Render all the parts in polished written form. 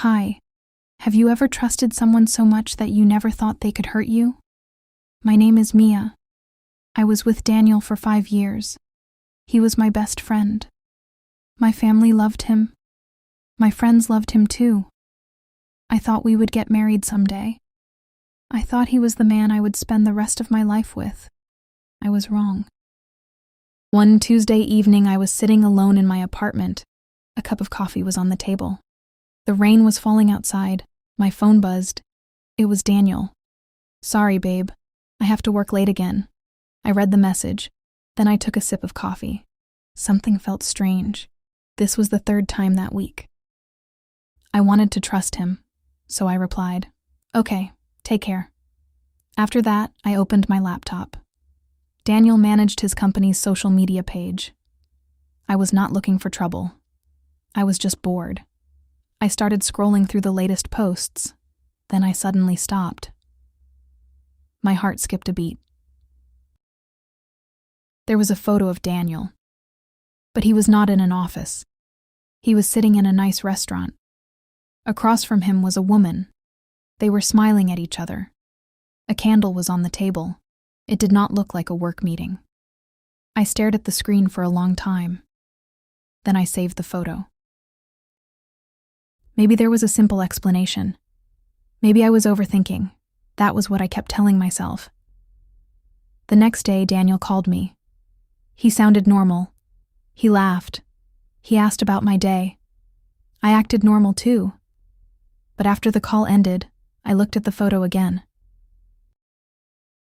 Hi. Have you ever trusted someone so much that you never thought they could hurt you? My name is Mia. I was with Daniel for 5 years. He was my best friend. My family loved him. My friends loved him too. I thought we would get married someday. I thought he was the man I would spend the rest of my life with. I was wrong. One Tuesday evening, I was sitting alone in my apartment. A cup of coffee was on the table. The rain was falling outside. My phone buzzed. It was Daniel. "Sorry, babe. I have to work late again." I read the message. Then I took a sip of coffee. Something felt strange. This was the 3rd time that week. I wanted to trust him, so I replied, "Okay, take care." After that, I opened my laptop. Daniel managed his company's social media page. I was not looking for trouble. I was just bored. I started scrolling through the latest posts. Then I suddenly stopped. My heart skipped a beat. There was a photo of Daniel. But he was not in an office. He was sitting in a nice restaurant. Across from him was a woman. They were smiling at each other. A candle was on the table. It did not look like a work meeting. I stared at the screen for a long time. Then I saved the photo. Maybe there was a simple explanation. Maybe I was overthinking. That was what I kept telling myself. The next day, Daniel called me. He sounded normal. He laughed. He asked about my day. I acted normal too. But after the call ended, I looked at the photo again.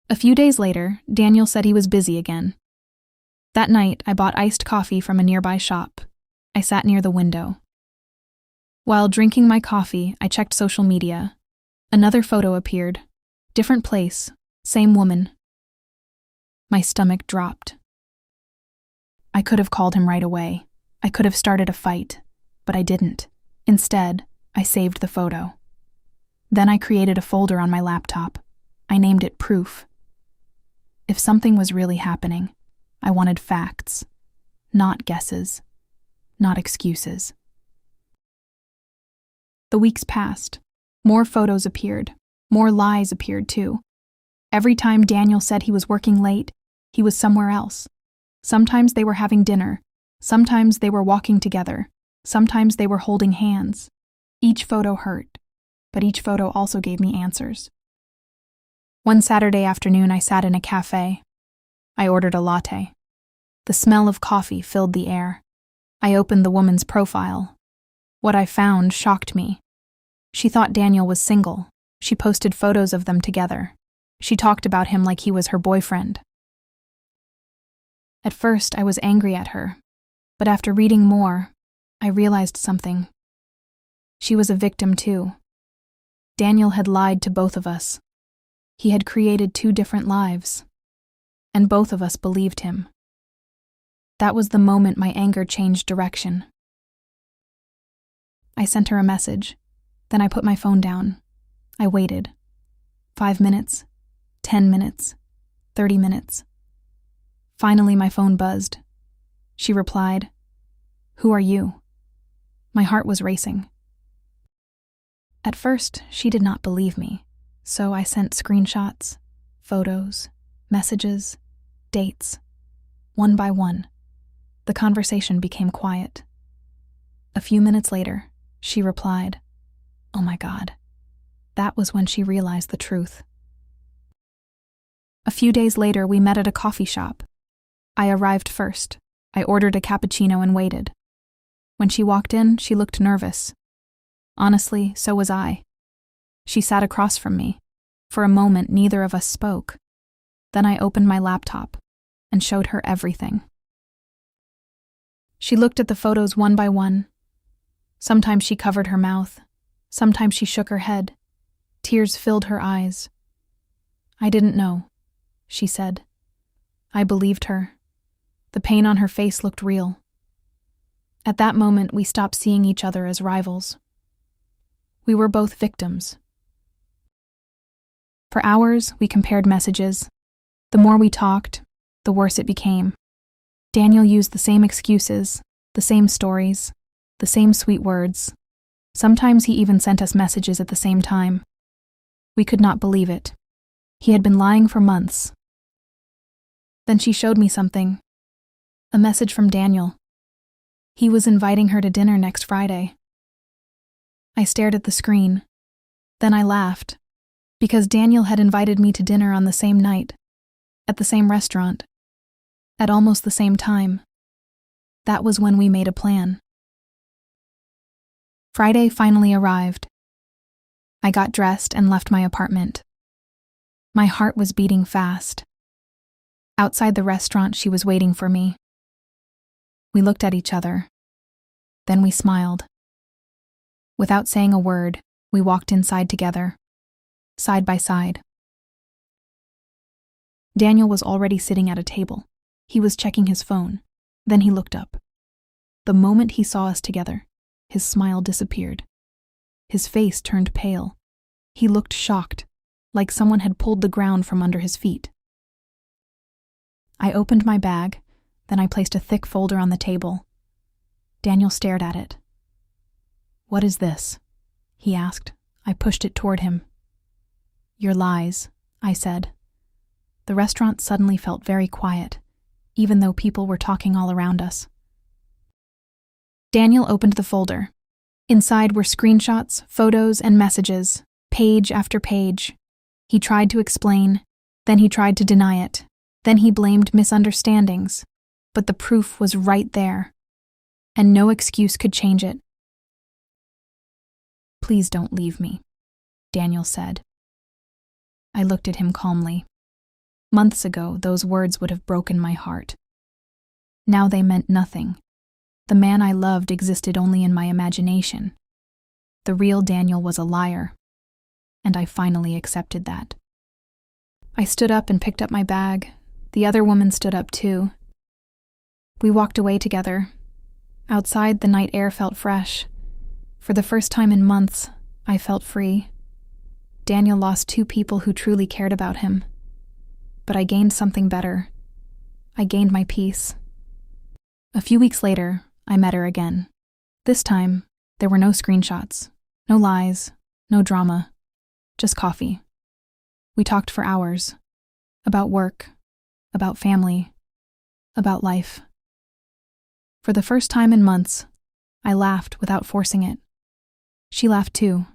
A few days later, Daniel said he was busy again. That night, I bought iced coffee from a nearby shop. I sat near the window. While drinking my coffee, I checked social media. Another photo appeared. Different place, same woman. My stomach dropped. I could have called him right away. I could have started a fight, but I didn't. Instead, I saved the photo. Then I created a folder on my laptop. I named it Proof. If something was really happening, I wanted facts, not guesses, not excuses. The weeks passed. More photos appeared. More lies appeared too. Every time Daniel said he was working late, he was somewhere else. Sometimes they were having dinner. Sometimes they were walking together. Sometimes they were holding hands. Each photo hurt, but each photo also gave me answers. One Saturday afternoon, I sat in a cafe. I ordered a latte. The smell of coffee filled the air. I opened the woman's profile. What I found shocked me. She thought Daniel was single. She posted photos of them together. She talked about him like he was her boyfriend. At first, I was angry at her, but after reading more, I realized something. She was a victim too. Daniel had lied to both of us. He had created 2 different lives, and both of us believed him. That was the moment my anger changed direction. I sent her a message. Then I put my phone down. I waited. 5 minutes, 10 minutes, 30 minutes. Finally, my phone buzzed. She replied, "Who are you?" My heart was racing. At first, she did not believe me, so I sent screenshots, photos, messages, dates. One by one, the conversation became quiet. A few minutes later, she replied, "Oh my God." That was when she realized the truth. A few days later, we met at a coffee shop. I arrived first. I ordered a cappuccino and waited. When she walked in, she looked nervous. Honestly, so was I. She sat across from me. For a moment, neither of us spoke. Then I opened my laptop and showed her everything. She looked at the photos one by one. Sometimes she covered her mouth. Sometimes she shook her head. Tears filled her eyes. "I didn't know," she said. I believed her. The pain on her face looked real. At that moment, we stopped seeing each other as rivals. We were both victims. For hours, we compared messages. The more we talked, the worse it became. Daniel used the same excuses, the same stories, the same sweet words. Sometimes he even sent us messages at the same time. We could not believe it. He had been lying for months. Then she showed me something. A message from Daniel. He was inviting her to dinner next Friday. I stared at the screen. Then I laughed, because Daniel had invited me to dinner on the same night, at the same restaurant, at almost the same time. That was when we made a plan. Friday finally arrived. I got dressed and left my apartment. My heart was beating fast. Outside the restaurant, she was waiting for me. We looked at each other. Then we smiled. Without saying a word, we walked inside together, side by side. Daniel was already sitting at a table. He was checking his phone. Then he looked up. The moment he saw us together, his smile disappeared. His face turned pale. He looked shocked, like someone had pulled the ground from under his feet. I opened my bag, then I placed a thick folder on the table. Daniel stared at it. "What is this?" he asked. I pushed it toward him. "Your lies," I said. The restaurant suddenly felt very quiet, even though people were talking all around us. Daniel opened the folder. Inside were screenshots, photos, and messages, page after page. He tried to explain, then he tried to deny it, then he blamed misunderstandings, but the proof was right there, and no excuse could change it. "Please don't leave me," Daniel said. I looked at him calmly. Months ago, those words would have broken my heart. Now they meant nothing. The man I loved existed only in my imagination. The real Daniel was a liar, and I finally accepted that. I stood up and picked up my bag. The other woman stood up too. We walked away together. Outside, the night air felt fresh. For the first time in months, I felt free. Daniel lost 2 people who truly cared about him. But I gained something better. I gained my peace. A few weeks later, I met her again. This time, there were no screenshots, no lies, no drama, just coffee. We talked for hours. About work, about family, about life. For the first time in months, I laughed without forcing it. She laughed too.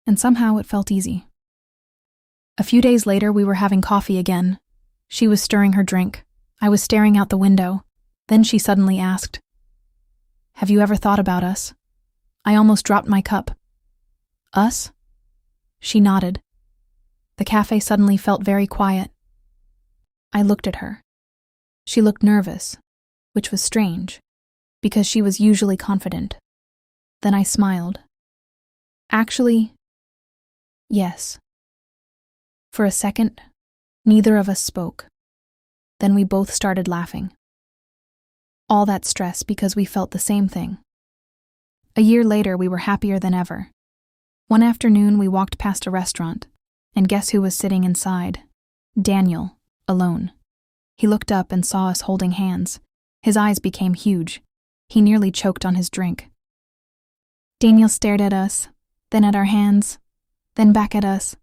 And somehow it felt easy. A few days later, we were having coffee again. She was stirring her drink. I was staring out the window. Then she suddenly asked, "Have you ever thought about us?" I almost dropped my cup. "Us?" She nodded. The cafe suddenly felt very quiet. I looked at her. She looked nervous, which was strange, because she was usually confident. Then I smiled. "Actually, yes." For a second, neither of us spoke. Then we both started laughing. All that stress because we felt the same thing. A year later, we were happier than ever. One afternoon, we walked past a restaurant, and guess who was sitting inside? Daniel, alone. He looked up and saw us holding hands. His eyes became huge. He nearly choked on his drink. Daniel stared at us, then at our hands, then back at us.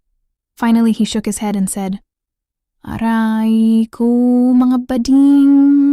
Finally, he shook his head and said, "Aray ko, mga bading."